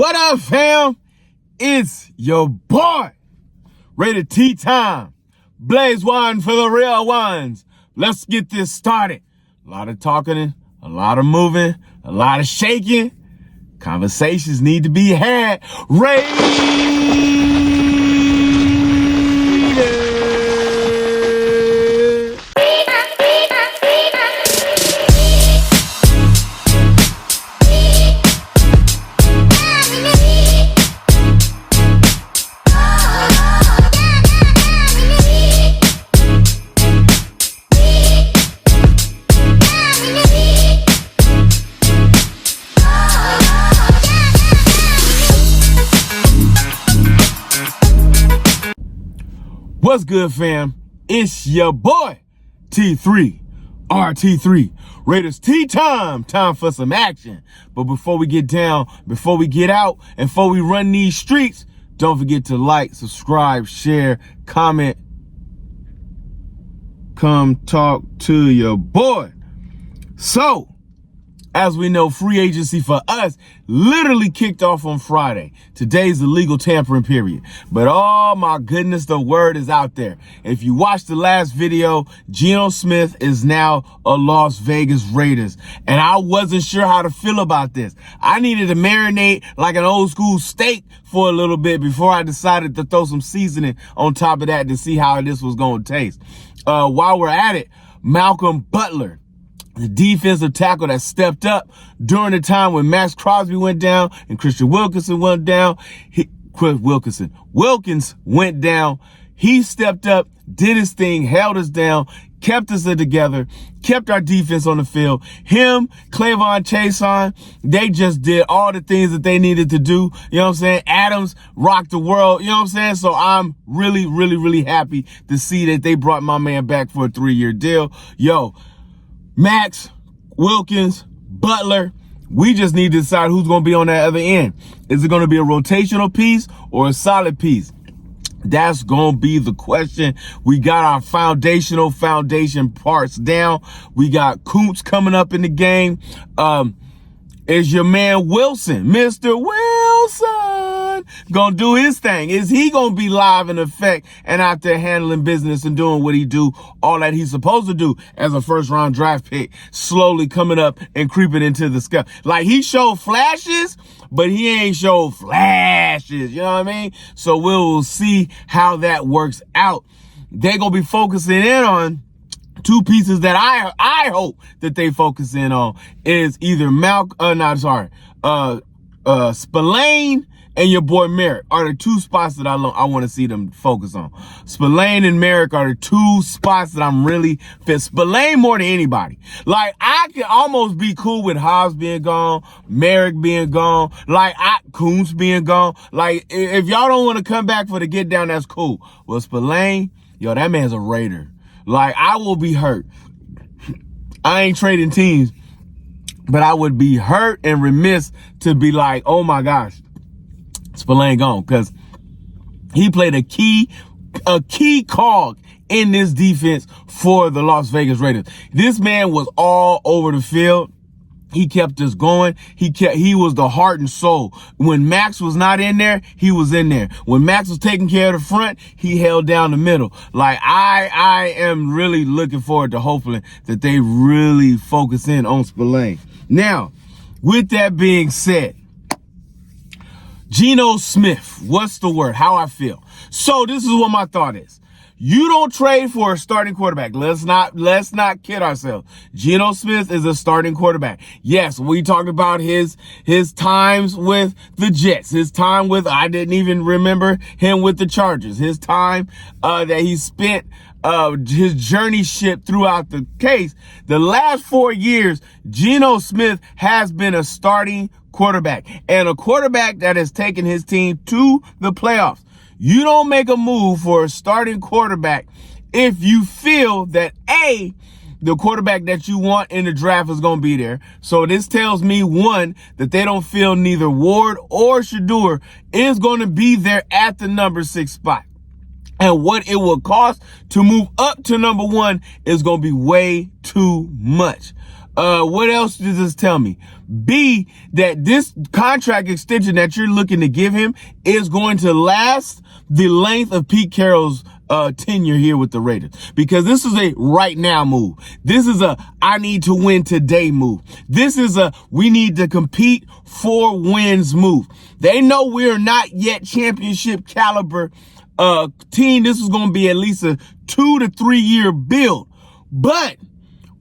What up, fam? It's your boy. Rated T time. Blaze one for the real ones. Let's get this started. A lot of talking, a lot of moving, a lot of shaking. Conversations need to be had. What's good, fam? It's your boy, T3, RT3. Raiders T time for some action. But before we get down, before we get out, and before we run these streets, don't forget to like, subscribe, share, comment. Come talk to your boy. So, as we know, free agency for us literally kicked off on Friday. Today's the legal tampering period. But oh my goodness, the word is out there. If you watched the last video, Geno Smith is now a Las Vegas Raiders. And I wasn't sure how to feel about this. I needed to marinate like an old school steak for a little bit before I decided to throw some seasoning on top of that to see how this was going to taste. While we're at it, Malcolm Butler, the defensive tackle that stepped up during the time when Max Crosby went down and Christian Wilkinson went down. Wilkins went down. He stepped up, did his thing, held us down, kept us together, kept our defense on the field. Him, Clavon Chason, they just did all the things that they needed to do. You know what I'm saying? Adams rocked the world. You know what I'm saying? So I'm really happy to see that they brought my man back for a 3-year deal. Yo, Max, Wilkins, Butler, we just need to decide who's going to be on that other end. Is it going to be a rotational piece or a solid piece? That's going to be the question. We got our foundation parts down. We got Koontz coming up in the game. Is your man Wilson, Mr. Wilson, gonna do his thing? Is he gonna be live in effect and out there handling business and doing what he do, all that he's supposed to do as a first-round draft pick, slowly coming up and creeping into the sky? Like, he showed flashes, but he ain't showed flashes, you know what I mean? So we'll see how that works out. They're gonna be focusing in on two pieces that I hope that they focus in on is either Spillane and your boy Merrick are the two spots that I want to see them focus on. Spillane and Merrick are the two spots that I'm really fit. Spillane more than anybody. Like, I could almost be cool with Hobbs being gone, Merrick being gone, like Koontz being gone. Like, if y'all don't want to come back for the get down, that's cool. Well, Spillane, yo, that man's a Raider. Like, I will be hurt. I ain't trading teams, but I would be hurt and remiss to be like, oh my gosh, Spillane gone, because he played a key cog in this defense for the Las Vegas Raiders. This man was all over the field. He kept us going. He was the heart and soul. When Max was not in there, he was in there. When Max was taking care of the front, he held down the middle. Like, I am really looking forward to hopefully that they really focus in on Spillane. Now, with that being said, Geno Smith, what's the word? How I feel. So this is what my thought is. You don't trade for a starting quarterback. Let's not kid ourselves. Geno Smith is a starting quarterback. Yes, we talked about his times with the Jets, his time with, I didn't even remember him with the Chargers, his time that he spent, his journey ship throughout the case. The last 4 years, Geno Smith has been a starting quarterback and a quarterback that has taken his team to the playoffs. You don't make a move for a starting quarterback if you feel that the quarterback that you want in the draft is going to be there. So this tells me, one, that they don't feel neither Ward or Shedeur is going to be there at the number 6 spot. And what it will cost to move up to number 1 is going to be way too much. What else does this tell me? B, that this contract extension that you're looking to give him is going to last the length of Pete Carroll's tenure here with the Raiders, because this is a right now move. This is a I need to win today move. This is a we need to compete for wins move. They know we're not yet championship caliber team. This is going to be at least a 2 to 3 year build, but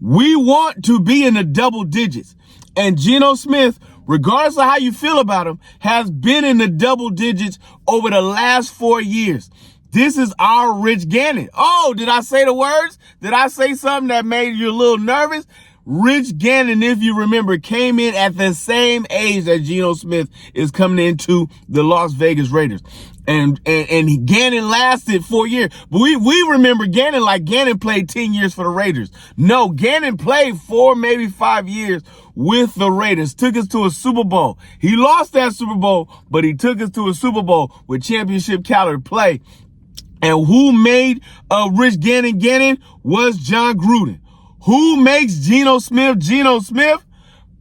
we want to be in the double digits. And Geno Smith, regardless of how you feel about him, has been in the double digits over the last 4 years. This is our Rich Gannon. Oh, did I say the words? Did I say something that made you a little nervous? Rich Gannon, if you remember, came in at the same age that Geno Smith is coming into the Las Vegas Raiders. And Gannon lasted 4 years. But we remember Gannon like Gannon played 10 years for the Raiders. No, Gannon played 4, maybe 5 years with the Raiders. Took us to a Super Bowl. He lost that Super Bowl, but he took us to a Super Bowl with championship caliber play. And who made Rich Gannon was John Gruden. Who makes Geno Smith?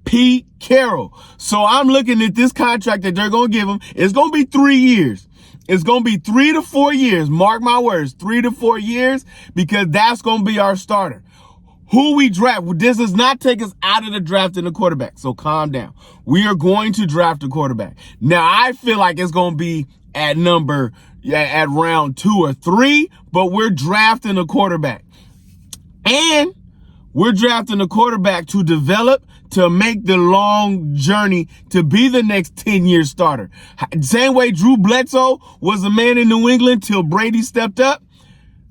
Pete Carroll. So I'm looking at this contract that they're going to give him. It's going to be 3 years. It's going to be 3 to 4 years. Mark my words, 3 to 4 years, because that's going to be our starter. Who we draft. This does not take us out of the draft in the quarterback. So calm down. We are going to draft a quarterback. Now, I feel like it's going to be at round 2 or 3, but we're drafting a quarterback. And we're drafting a quarterback to develop, to make the long journey to be the next 10-year starter. Same way Drew Bledsoe was a man in New England till Brady stepped up.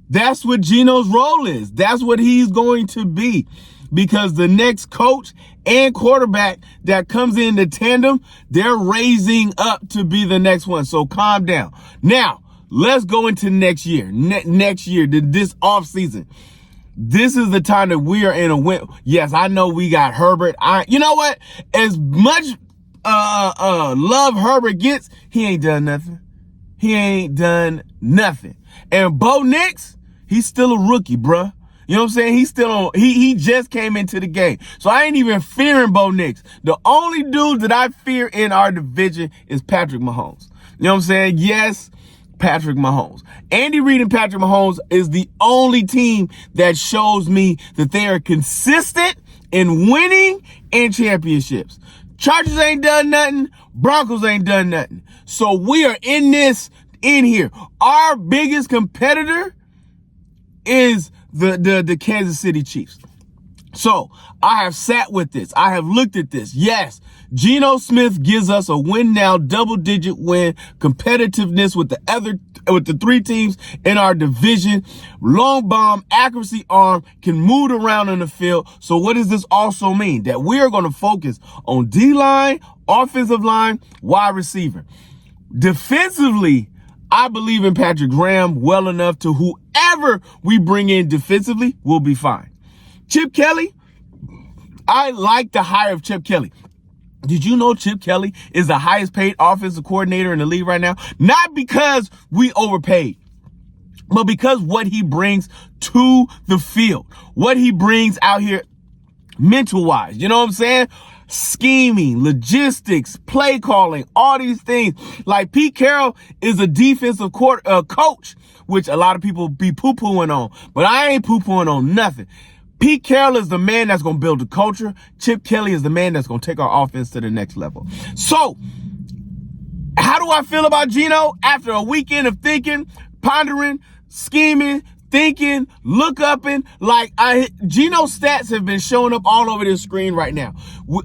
That's what Geno's role is. That's what he's going to be, because the next coach and quarterback that comes in the tandem, they're raising up to be the next one. So calm down. Now, let's go into next year. Next year, this offseason. This is the time that we are in a win. Yes, I know we got Herbert. You know what? As much love Herbert gets, he ain't done nothing. He ain't done nothing. And Bo Nix, he's still a rookie, bruh. You know what I'm saying? He's still on. He just came into the game. So I ain't even fearing Bo Nix. The only dude that I fear in our division is Patrick Mahomes. You know what I'm saying? Yes, Patrick Mahomes. Andy Reid and Patrick Mahomes is the only team that shows me that they are consistent in winning and championships. Chargers ain't done nothing. Broncos ain't done nothing. So we are in here. Our biggest competitor is the Kansas City Chiefs. So I have sat with this. I have looked at this. Yes, Geno Smith gives us a win now, double-digit win, competitiveness with the 3 teams in our division. Long bomb, accuracy arm, can move around in the field. So what does this also mean? That we are going to focus on D-line, offensive line, wide receiver. Defensively, I believe in Patrick Graham well enough to whoever we bring in defensively will be fine. Chip Kelly, I like the hire of Chip Kelly. Did you know Chip Kelly is the highest paid offensive coordinator in the league right now? Not because we overpaid, but because what he brings to the field, what he brings out here mental-wise. You know what I'm saying? Scheming, logistics, play calling, all these things. Like Pete Carroll is a defensive coach, which a lot of people be poo-pooing on, but I ain't poo-pooing on nothing. Pete Carroll is the man that's going to build the culture. Chip Kelly is the man that's going to take our offense to the next level. So, how do I feel about Geno after a weekend of thinking, pondering, scheming, thinking, look-upping? Geno's stats have been showing up all over this screen right now.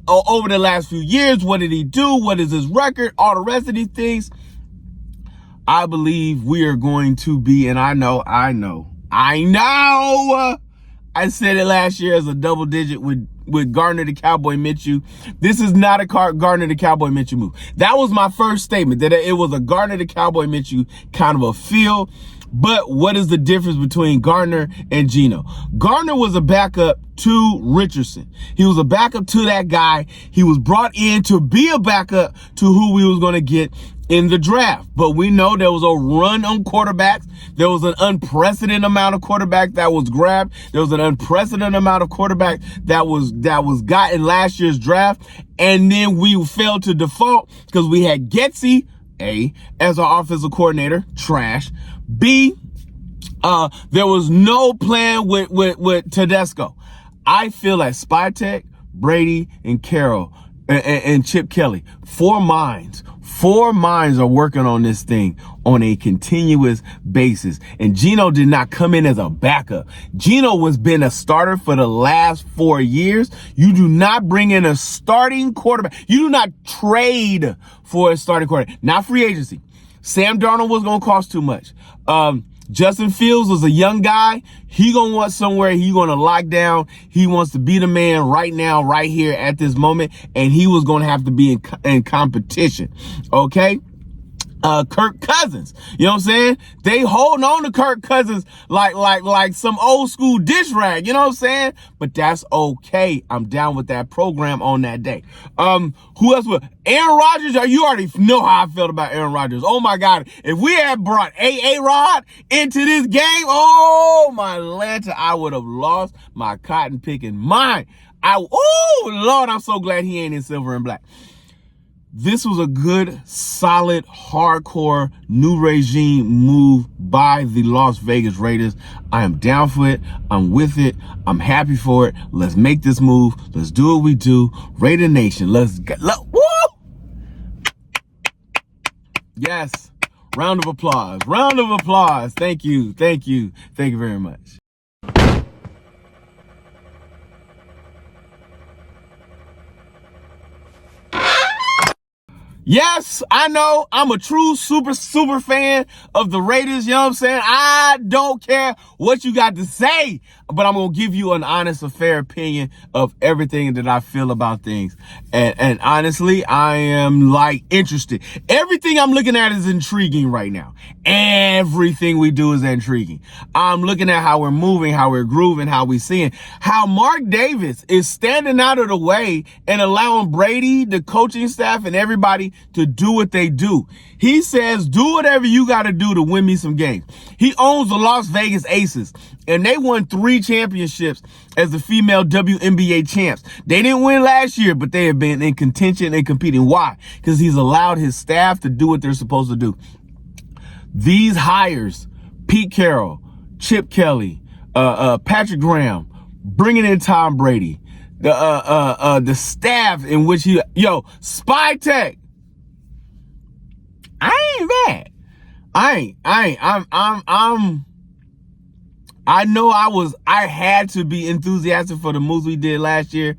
Over the last few years, what did he do? What is his record? All the rest of these things. I believe we are going to be, and I know. I said it last year as a double digit with Gardner the Cowboy Minshew. This is not a Gardner the Cowboy Minshew move. That was my first statement, that it was a Gardner the Cowboy Minshew kind of a feel. But what is the difference between Gardner and Geno? Gardner was a backup to Richardson. He was a backup to that guy. He was brought in to be a backup to who we was going to get in the draft. But we know there was a run on quarterbacks. There was an unprecedented amount of quarterback that was grabbed. There was an unprecedented amount of quarterback that was got in last year's draft. And then we failed to default because we had Getsy, A, as our offensive coordinator, trash. B, there was no plan with Tedesco. I feel like Spytek, Brady, and Carroll and Chip Kelly, four minds are working on this thing on a continuous basis. And Geno did not come in as a backup. Geno was been a starter for the last 4 years. You do not bring in a starting quarterback. You do not trade for a starting quarterback. Not free agency. Sam Darnold was going to cost too much. Justin Fields was a young guy. He gonna want somewhere he gonna lock down. He wants to be the man right now, right here at this moment. And he was gonna have to be in competition. Okay. Kirk Cousins, you know what I'm saying? They holding on to Kirk Cousins like some old school dish rag, you know what I'm saying? But that's okay. I'm down with that program on that day. Who else would? Aaron Rodgers, you already know how I felt about Aaron Rodgers. Oh my God. If we had brought A-Rod into this game, oh my Lanta, I would have lost my cotton picking mind. Oh Lord, I'm so glad he ain't in silver and black. This was a good, solid, hardcore, new regime move by the Las Vegas Raiders. I am down for it. I'm with it. I'm happy for it. Let's make this move. Let's do what we do. Raider Nation, let's go. Woo! Yes. Round of applause. Round of applause. Thank you. Thank you. Thank you very much. Yes, I know I'm a true super fan of the Raiders. You know what I'm saying? I don't care what you got to say, but I'm going to give you an honest, a fair opinion of everything that I feel about things. And honestly, I am like interested. Everything I'm looking at is intriguing right now. Everything we do is intriguing. I'm looking at how we're moving, how we're grooving, how we're seeing, how Mark Davis is standing out of the way and allowing Brady, the coaching staff, and everybody to do what they do. He says, do whatever you got to do to win me some games. He owns the Las Vegas Aces, and they won 3 championships as the female WNBA champs. They didn't win last year, but they have been in contention and competing. Why? Because he's allowed his staff to do what they're supposed to do. These hires, Pete Carroll, Chip Kelly, Patrick Graham, bringing in Tom Brady, the staff in which Spytek. I ain't mad. I had to be enthusiastic for the moves we did last year.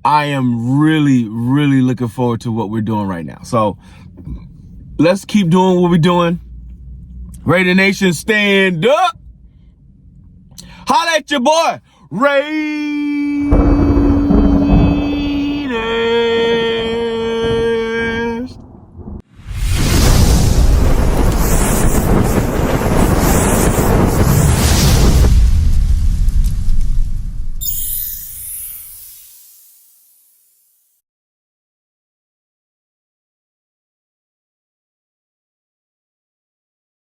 I am really, really looking forward to what we're doing right now. So let's keep doing what we're doing. Raider Nation, stand up. Holla at your boy, Ray.